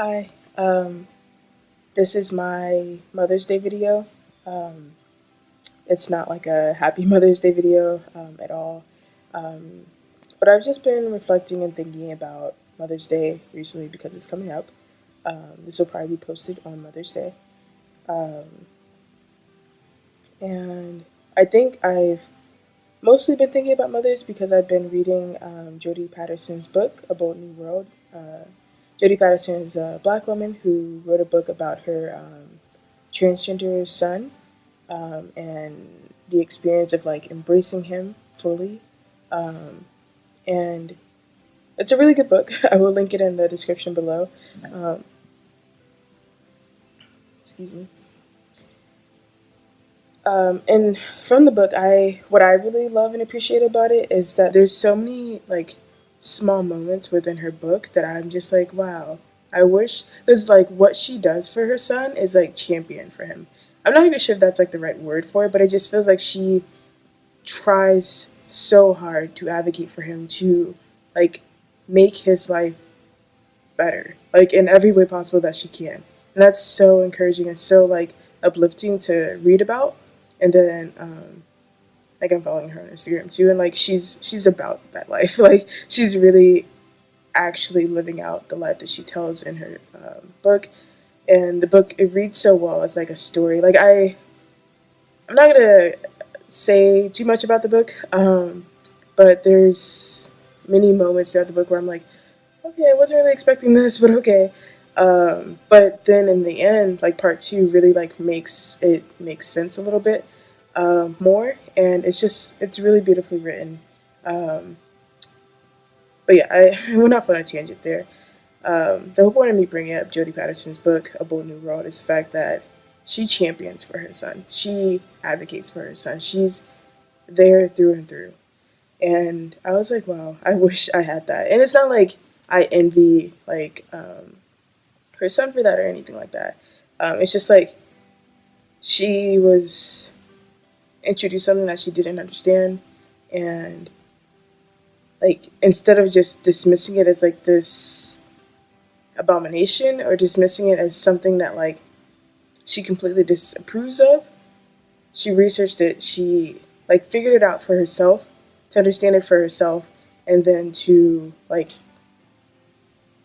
Hi, this is my Mother's Day video. Um, it's not like a happy Mother's Day video at all, um, but I've just been reflecting and thinking about Mother's Day recently because it's coming up. This will probably be posted on Mother's Day. Um, and I think I've mostly been thinking about mothers because I've been reading Jodie Patterson's book, A Bold New World. Jodie Patterson is a black woman who wrote a book about her transgender son and the experience of like embracing him fully. Um, and it's a really good book. I will link it in the description below. Um, excuse me. And from the book, what I really love and appreciate about it is that there's so many like small moments within her book that I'm just like, wow. I wish because like what she does for her son is like champion for him. I'm not even sure if that's like the right word for it, but it just feels like she tries so hard to advocate for him to like make his life better, like in every way possible that she can. And that's so encouraging and so like uplifting to read about. And then like I'm following her on Instagram too, and like she's about that life. Like she's really actually living out the life that she tells in her book. And the book it reads so well. It's like a story. Like I'm not gonna say too much about the book, but there's many moments throughout the book where I'm like, okay, I wasn't really expecting this, but okay. But then in the end, like part two really like makes sense a little bit more, and it's really beautifully written. Um, but yeah, I went off on a tangent there. The whole point of me bringing up Jodie Patterson's book, A Bold New World, is the fact that she champions for her son. She advocates for her son. She's there through and through. And I was like, wow, I wish I had that. And it's not like I envy like her son for that or anything like that. It's just like she was introduced something that she didn't understand, and like instead of just dismissing it as like this abomination or dismissing it as something that like she completely disapproves of, she researched it. She like figured it out for herself to understand it for herself, and then to like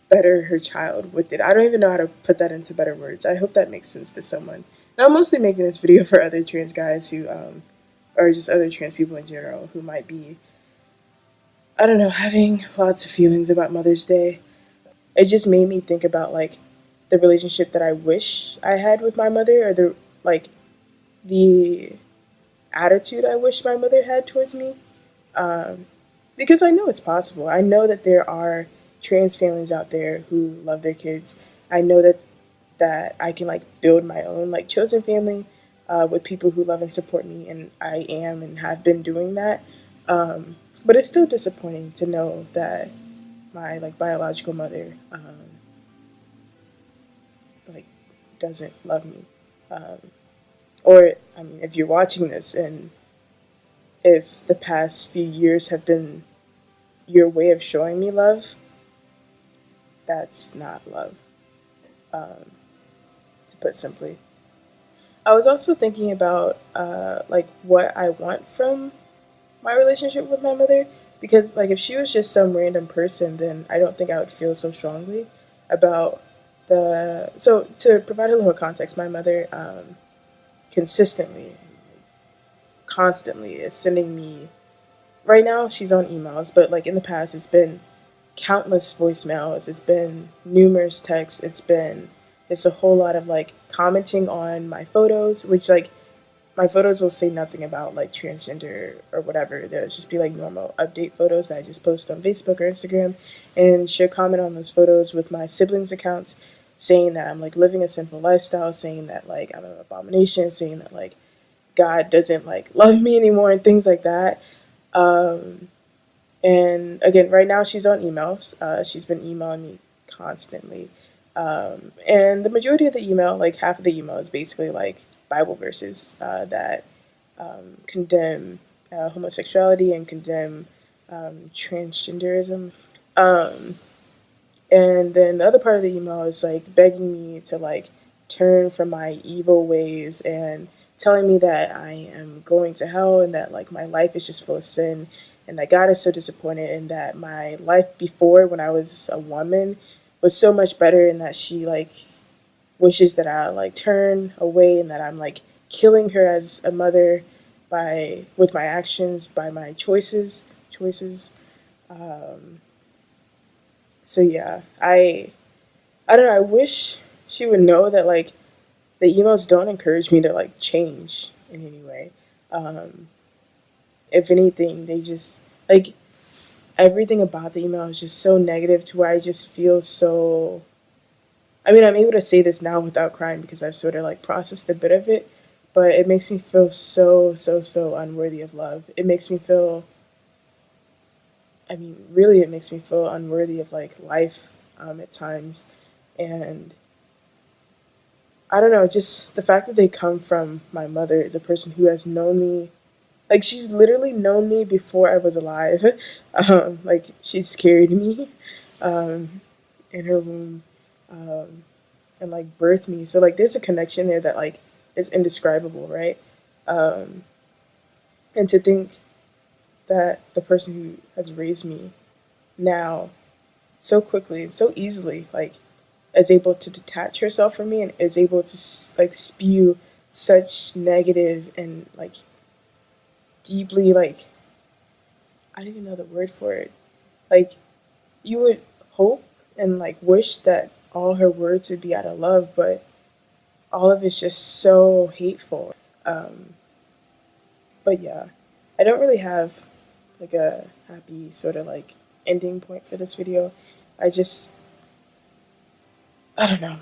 better her child with it. I don't even know how to put that into better words. I hope that makes sense to someone. And I'm mostly making this video for other trans guys who, or just other trans people in general who might be, I don't know, having lots of feelings about Mother's Day. It just made me think about like the relationship that I wish I had with my mother, or the attitude I wish my mother had towards me. Um, because I know it's possible. I know that there are trans families out there who love their kids. I know that I can like build my own like chosen family with people who love and support me, and I am and have been doing that. But it's still disappointing to know that my like biological mother like doesn't love me. Um, or I mean, if you're watching this and if the past few years have been your way of showing me love, that's not love, um, to put simply. I was also thinking about like what I want from my relationship with my mother, because like if she was just some random person, then I don't think I would feel so strongly about the. So to provide a little context, my mother consistently, constantly is sending me. Right now, she's on emails, but like in the past, it's been countless voicemails. It's been numerous texts. It's a whole lot of like commenting on my photos, which like my photos will say nothing about like transgender or whatever. They'll just be like normal update photos that I just post on Facebook or Instagram, and she'll comment on those photos with my siblings' accounts, saying that I'm like living a sinful lifestyle, saying that like I'm an abomination, saying that like God doesn't like love me anymore, and things like that. Um, and again, right now she's on emails. She's been emailing me constantly. And the majority of the email, like half of the email, is basically like Bible verses that condemn homosexuality and condemn transgenderism. Um, And then the other part of the email is like begging me to like turn from my evil ways and telling me that I am going to hell and that like my life is just full of sin and that God is so disappointed and that my life before when I was a woman was so much better and that she like wishes that I like turn away and that I'm like killing her as a mother by with my actions, by my choices. Um, so yeah, I don't know. I wish she would know that like the emails don't encourage me to like change in any way. Um, if anything, they just like everything about the email is just so negative to where I just feel so. I mean, I'm able to say this now without crying because I've sort of like processed a bit of it, but it makes me feel so unworthy of love. It makes me feel. I mean, really, it makes me feel unworthy of like life at times, and I don't know, just the fact that they come from my mother, the person who has known me, like she's literally known me before I was alive. Like she's carried me um, in her womb um, and like birthed me. So like there's a connection there that like is indescribable, right? Um, and to think that the person who has raised me now so quickly and so easily, like is able to detach herself from me and is able to like spew such negative and like deeply like I don't even know the word for it. Like you would hope and like wish that all her words would be out of love, but all of it's just so hateful. Um, but yeah, I don't really have like a happy sort of like ending point for this video. I just I don't know.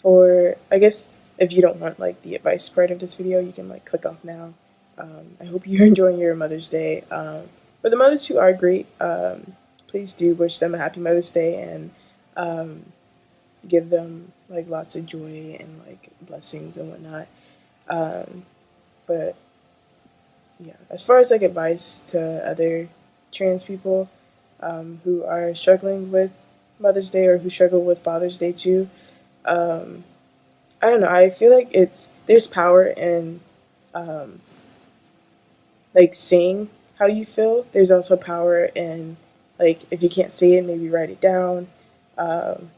For I guess if you don't want like the advice part of this video, you can like click off now. I hope you're enjoying your Mother's Day. For the mothers who are great, please do wish them a happy Mother's Day and um, give them like lots of joy and like blessings and whatnot. Um, but yeah, as far as like advice to other trans people who are struggling with Mother's Day or who struggle with Father's Day too, um, I don't know. I feel like there's power in um, like saying how you feel. There's also power in like if you can't say it, maybe write it down. Um,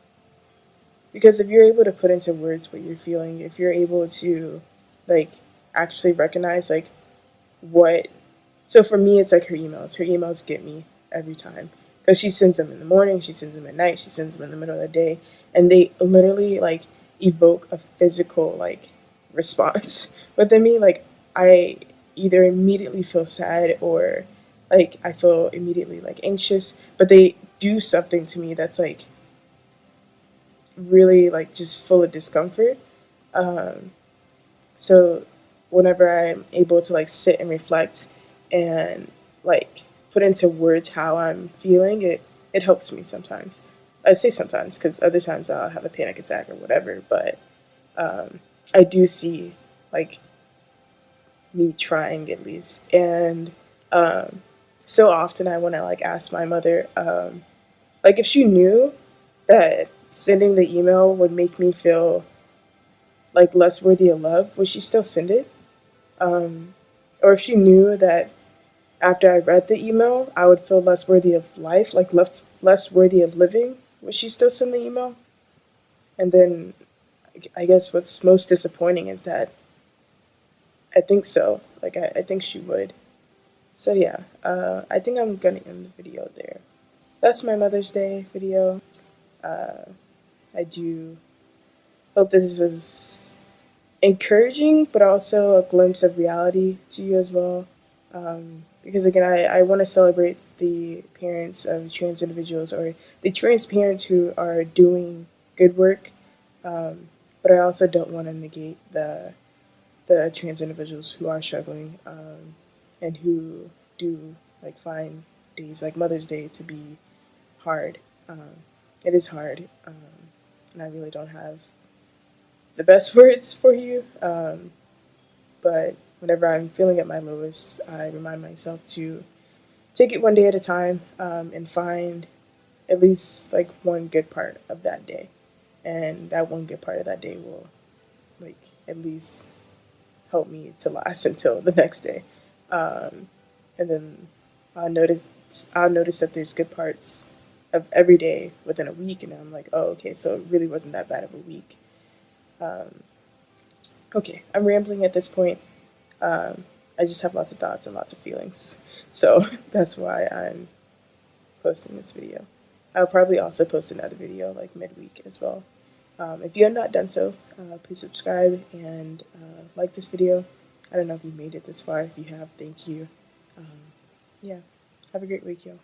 because if you're able to put into words what you're feeling, if you're able to like actually recognize like what. So for me, it's like her emails. Her emails get me every time because she sends them in the morning, she sends them at night, she sends them in the middle of the day, and they literally like evoke a physical like response within me. Like I either immediately feel sad or like I feel immediately like anxious, but they do something to me that's like really like just full of discomfort. Um, so whenever I'm able to like sit and reflect and like put into words how I'm feeling, it helps me sometimes. I say sometimes because other times I'll have a panic attack or whatever, but um, I do see like me trying at least. And um, so often I want to like ask my mother, like if she knew that sending the email would make me feel like less worthy of love, would she still send it? Um, or if she knew that after I read the email, I would feel less worthy of life, like less worthy of living, would she still send the email? And then I guess what's most disappointing is that I think so. Like, I think she would. So, yeah, I think I'm gonna end the video there. That's my Mother's Day video. Uh, I do hope that this was encouraging, but also a glimpse of reality to you as well. Because again, I want to celebrate the parents of trans individuals or the trans parents who are doing good work, but I also don't want to negate the trans individuals who are struggling and who do like find days like Mother's Day to be hard. Um, it is hard, and I really don't have the best words for you. But whenever I'm feeling at my lowest, I remind myself to take it one day at a time and find at least like one good part of that day, and that one good part of that day will like at least help me to last until the next day. Um, and then I'll notice I'll notice that there's good parts of every day within a week, and I'm like, oh, okay, so it really wasn't that bad of a week. Um, okay, I'm rambling at this point. Um, I just have lots of thoughts and lots of feelings, so that's why I'm posting this video. I'll probably also post another video like midweek as well. If you have not done so, please subscribe and like this video. I don't know if you made it this far. If you have, thank you. Um, yeah, have a great week, y'all.